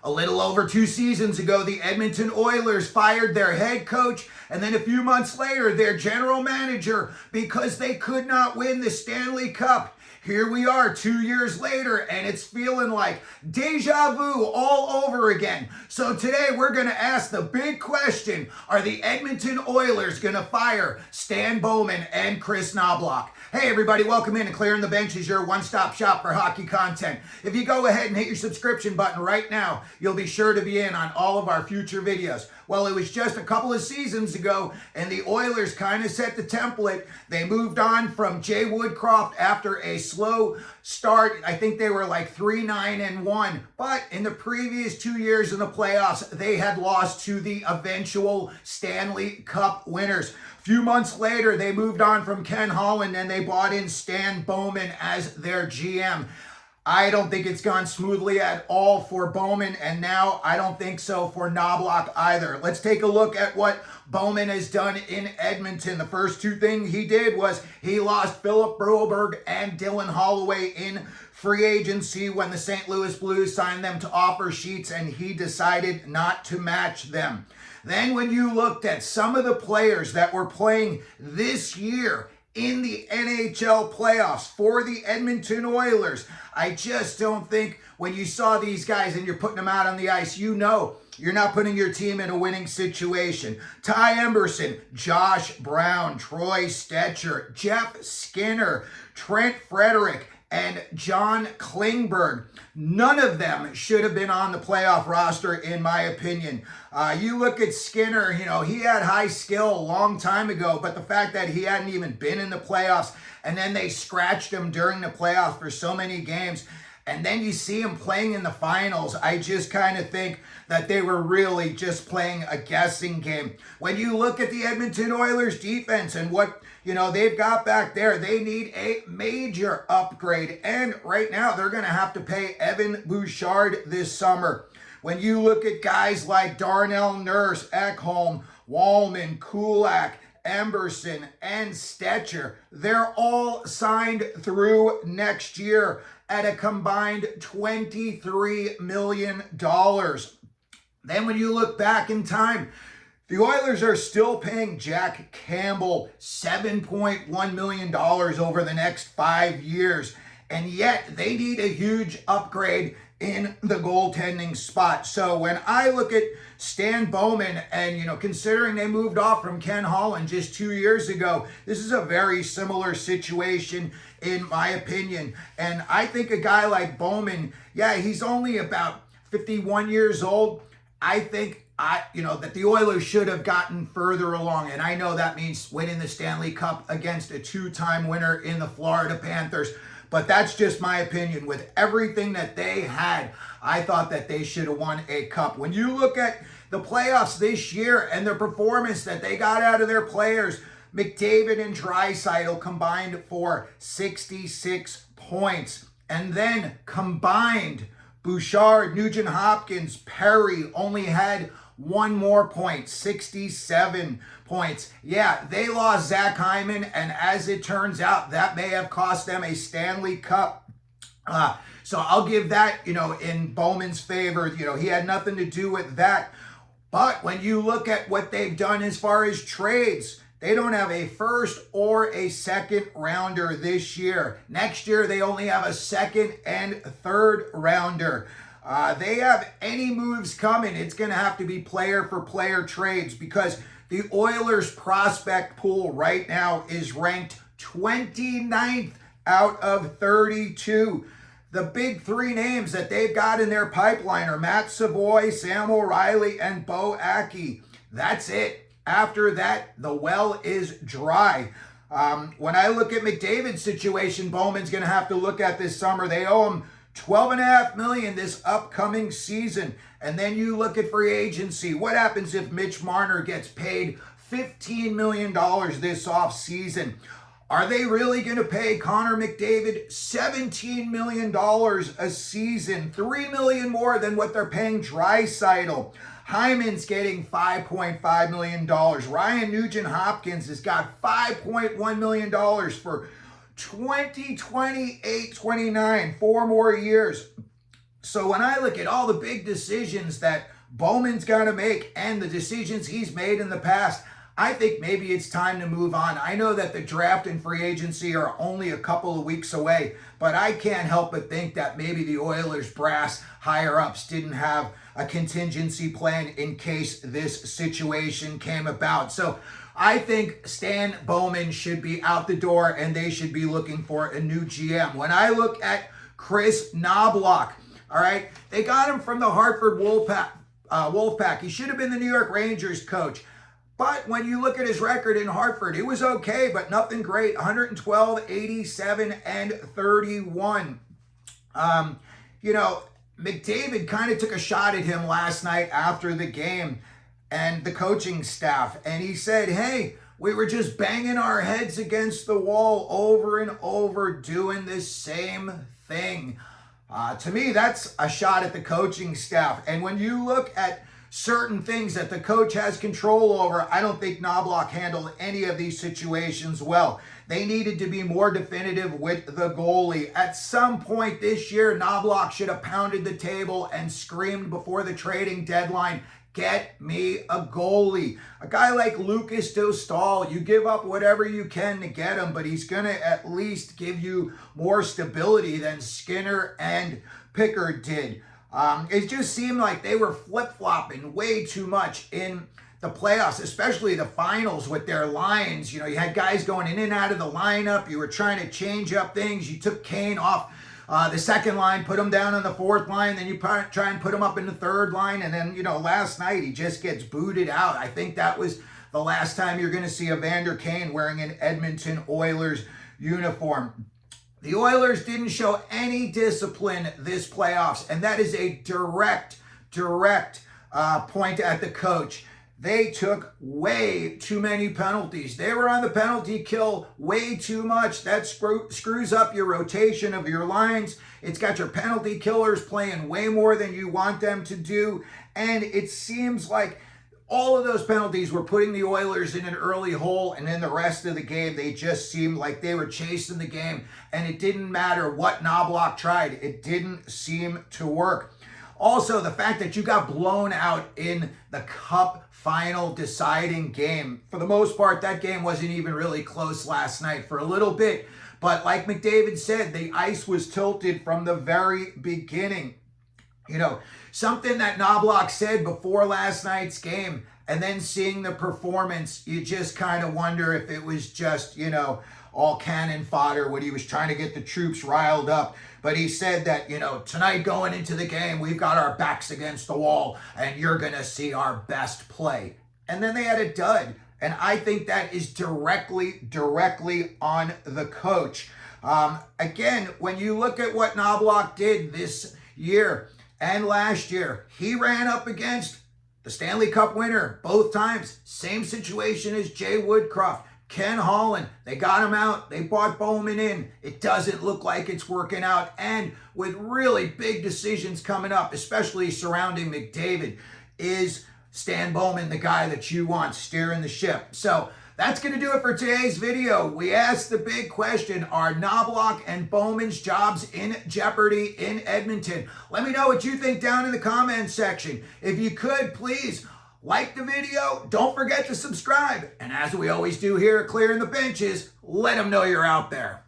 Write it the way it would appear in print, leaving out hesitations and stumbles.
A little over 2 seasons ago, the Edmonton Oilers fired their head coach and then a few months later, their general manager because they could not win the Stanley Cup. Here we are 2 years later, and it's feeling like déjà vu all over again. So today we're going to ask the big question, are the Edmonton Oilers going to fire Stan Bowman and Kris Knoblauch? Hey everybody, welcome in, and Clearing the Bench is your one-stop shop for hockey content. If you go ahead and hit your subscription button right now, you'll be sure to be in on all of our future videos. Well, it was just a couple of seasons ago, and the Oilers kind of set the template. They moved on from J Woodcroft after a slow start. I think they were like 3-9-1. But in the previous 2 years in the playoffs, they had lost to the eventual Stanley Cup winners. A few months later, they moved on from Ken Holland and they brought in Stan Bowman as their GM. I don't think it's gone smoothly at all for Bowman, and now I don't think so for Knoblauch either. Let's take a look at what Bowman has done in Edmonton. The first two things he did was he lost Philip Broberg and Dylan Holloway in free agency when the St. Louis Blues signed them to offer sheets, and he decided not to match them. Then when you looked at some of the players that were playing this year in the NHL playoffs for the Edmonton Oilers, I just don't think when you saw these guys and you're putting them out on the ice, you know you're not putting your team in a winning situation. Ty Emberson, Josh Brown, Troy Stecher, Jeff Skinner, Trent Frederick, and John Klingberg. None of them should have been on the playoff roster, in my opinion. You look at Skinner, he had high skill a long time ago, but the fact that he hadn't even been in the playoffs, and then they scratched him during the playoffs for so many games, and then you see him playing in the finals, I just kind of think that they were really just playing a guessing game. When you look at the Edmonton Oilers defense and what they've got back there, they need a major upgrade. And right now, they're going to have to pay Evan Bouchard this summer. When you look at guys like Darnell Nurse, Ekholm, Wallman, Kulak, Emberson, and Stecher, they're all signed through next year at a combined $23 million. Then when you look back in time, the Oilers are still paying Jack Campbell $7.1 million over the next 5 years, and yet they need a huge upgrade in the goaltending spot. So when I look at Stan Bowman and, considering they moved off from Ken Holland just 2 years ago, this is a very similar situation in my opinion. And I think a guy like Bowman, he's only about 51 years old. I think that the Oilers should have gotten further along. And I know that means winning the Stanley Cup against a two-time winner in the Florida Panthers. But that's just my opinion. With everything that they had, I thought that they should have won a cup. When you look at the playoffs this year and the performance that they got out of their players, McDavid and Draisaitl combined for 66 points. And then combined, Bouchard, Nugent-Hopkins, Perry only had one more point, 67 points. Yeah, they lost Zach Hyman, and as it turns out, that may have cost them a Stanley Cup. So I'll give that, in Bowman's favor. He had nothing to do with that. But when you look at what they've done as far as trades, they don't have a first or a second rounder this year. Next year, they only have a second and third rounder. They have any moves coming, it's going to have to be player for player trades, because the Oilers prospect pool right now is ranked 29th out of 32. The big three names that they've got in their pipeline are Matt Savoy, Sam O'Reilly, and Bo Aki. That's it. After that, the well is dry. When I look at McDavid's situation, Bowman's going to have to look at this summer. They owe him $12.5 million this upcoming season. And then you look at free agency. What happens if Mitch Marner gets paid $15 million this offseason? Are they really going to pay Connor McDavid $17 million a season? $3 million more than what they're paying Draisaitl. Hyman's getting $5.5 million. Ryan Nugent-Hopkins has got $5.1 million for 2028-29, 4 more years. So when I look at all the big decisions that Bowman's got to make and the decisions he's made in the past, I think maybe it's time to move on. I know that the draft and free agency are only a couple of weeks away, but I can't help but think that maybe the Oilers brass higher-ups didn't have a contingency plan in case this situation came about. So I think Stan Bowman should be out the door and they should be looking for a new GM. When I look at Kris Knoblauch, all right, they got him from the Hartford Wolfpack. He should have been the New York Rangers coach. But when you look at his record in Hartford, it was okay, but nothing great. 112, 87, and 31. McDavid kind of took a shot at him last night after the game and the coaching staff. And he said, hey, we were just banging our heads against the wall over and over doing the same thing. To me, that's a shot at the coaching staff. And when you look at certain things that the coach has control over, I don't think Knoblauch handled any of these situations well. They needed to be more definitive with the goalie. At some point this year, Knoblauch should have pounded the table and screamed before the trading deadline, get me a goalie. A guy like Lucas Dostal, you give up whatever you can to get him, but he's going to at least give you more stability than Skinner and Pickard did. It just seemed like they were flip-flopping way too much in the playoffs, especially the finals with their lines. You had guys going in and out of the lineup. You were trying to change up things. You took Kane off the second line, put him down on the fourth line, then you try and put him up in the third line, and then, last night he just gets booted out. I think that was the last time you're going to see Evander Kane wearing an Edmonton Oilers uniform. The Oilers didn't show any discipline this playoffs, and that is a direct point at the coach. They took way too many penalties. They were on the penalty kill way too much. That screws up your rotation of your lines. It's got your penalty killers playing way more than you want them to do. And it seems like all of those penalties were putting the Oilers in an early hole, and in the rest of the game, they just seemed like they were chasing the game, and it didn't matter what Knoblauch tried. It didn't seem to work. Also, the fact that you got blown out in the Cup final deciding game. For the most part, that game wasn't even really close last night for a little bit. But like McDavid said, the ice was tilted from the very beginning. Something that Knoblauch said before last night's game, and then seeing the performance, you just kind of wonder if it was just, all cannon fodder when he was trying to get the troops riled up. But he said that, tonight going into the game, we've got our backs against the wall and you're going to see our best play. And then they had a dud. And I think that is directly on the coach. Again, when you look at what Knoblauch did this year and last year, he ran up against the Stanley Cup winner both times. Same situation as J Woodcroft. Ken Holland, they got him out. They brought Bowman in. It doesn't look like it's working out. And with really big decisions coming up, especially surrounding McDavid, is Stan Bowman the guy that you want steering the ship? So that's going to do it for today's video. We asked the big question, are Knoblauch and Bowman's jobs in jeopardy in Edmonton? Let me know what you think down in the comments section. If you could, please like the video, don't forget to subscribe, and as we always do here at Clearing the Benches, let them know you're out there.